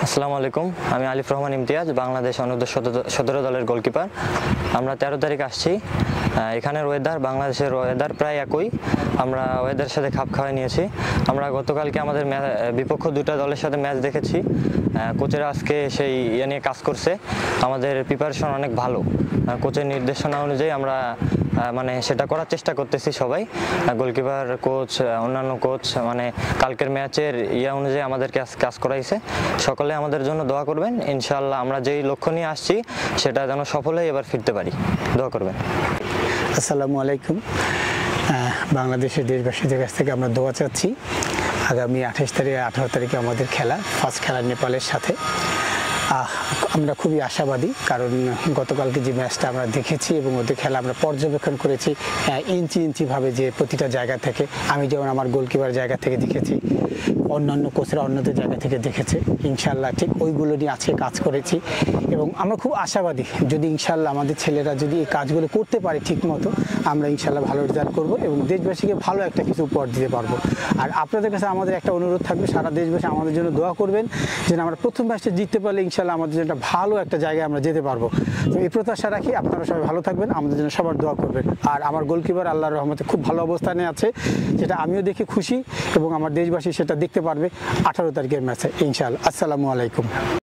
আসসালামু আলাইকুম, আমি আলিফ রহমান ইমতিয়াজ, বাংলাদেশ অনূর্ধ্ব 17 দলের গোলকিপার। আমরা 13 তারিখ আসছি। এখানের ওয়েদার বাংলাদেশের ওয়েদার প্রায় একই। আমরা ওয়েদারের সাথে খাপ খাওয়াই নিয়েছি। আমরা গতকালকে আমাদের বিপক্ষ দুটো দলের সাথে ম্যাচ দেখেছি। কোচেরা আজকে সেই ইয়ে নিয়ে কাজ করছে। আমাদের প্রিপারেশন অনেক ভালো। কোচের নির্দেশনা অনুযায়ী আমরা মানে সেটা করার চেষ্টা করতেছি সবাই। গোলকিপার কোচ, অন্যান্য কোচ মানে কালকের ম্যাচের অনুযায়ী আমাদেরকে কাজ করাইছে। সকলে আমাদের জন্য দোয়া করবেন। ইনশাআল্লাহ আমরা যেই লক্ষ্য নিয়ে আসছি সেটা যেন সফল হয়ে এবার ফিরতে পারি। দোয়া করবেন। আসসালামু আলাইকুম। বাংলাদেশের দেশবাসীদের কাছ থেকে আমরা দোয়া চাচ্ছি। আগামী 28 তারিখ 18 তারিখে আমাদের খেলা, ফার্স্ট খেলা নেপালের সাথে। আমরা খুবই আশাবাদী, কারণ গতকালকে যে ম্যাচটা আমরা দেখেছি এবং ওদের খেলা আমরা পর্যবেক্ষণ করেছি ইঞ্চিভাবে, যে প্রতিটা জায়গা থেকে, আমি যেমন আমার গোলকিপার জায়গা থেকে দেখেছি, অন্যান্য কোচরা অন্যদের জায়গা থেকে দেখেছে। ইনশাআল্লাহ ঠিক ওইগুলো নিয়ে আজকে কাজ করেছি এবং আমরা খুব আশাবাদী, যদি ইনশাআল্লাহ আমাদের ছেলেরা যদি এই কাজগুলো করতে পারে ঠিক মতো, আমরা ইনশাআল্লাহ ভালো রেজাল্ট করবো এবং দেশবাসীকে ভালো একটা কিছু উপহার দিতে পারবো। আর আপনাদের কাছে আমাদের একটা অনুরোধ থাকবে, সারা দেশবাসী আমাদের জন্য দোয়া করবেন, যেন আমরা প্রথম ম্যাচটা জিততে পারলে ইনশাআল্লাহ আমাদের জন্য একটা ভালো একটা জায়গায় আমরা যেতে পারবো। তো এই প্রত্যাশা রাখি, আপনারা সবাই ভালো থাকবেন, আমাদের জন্য সবার দোয়া করবেন। আর আমার গোলকিপার আল্লাহর রহমতে খুব ভালো অবস্থানে আছে, যেটা আমিও দেখে খুশি এবং আমার দেশবাসী সেটা দেখতে পারবে 18 তারিখের ম্যাচে ইনশাআল্লাহ। আসসালামু আলাইকুম।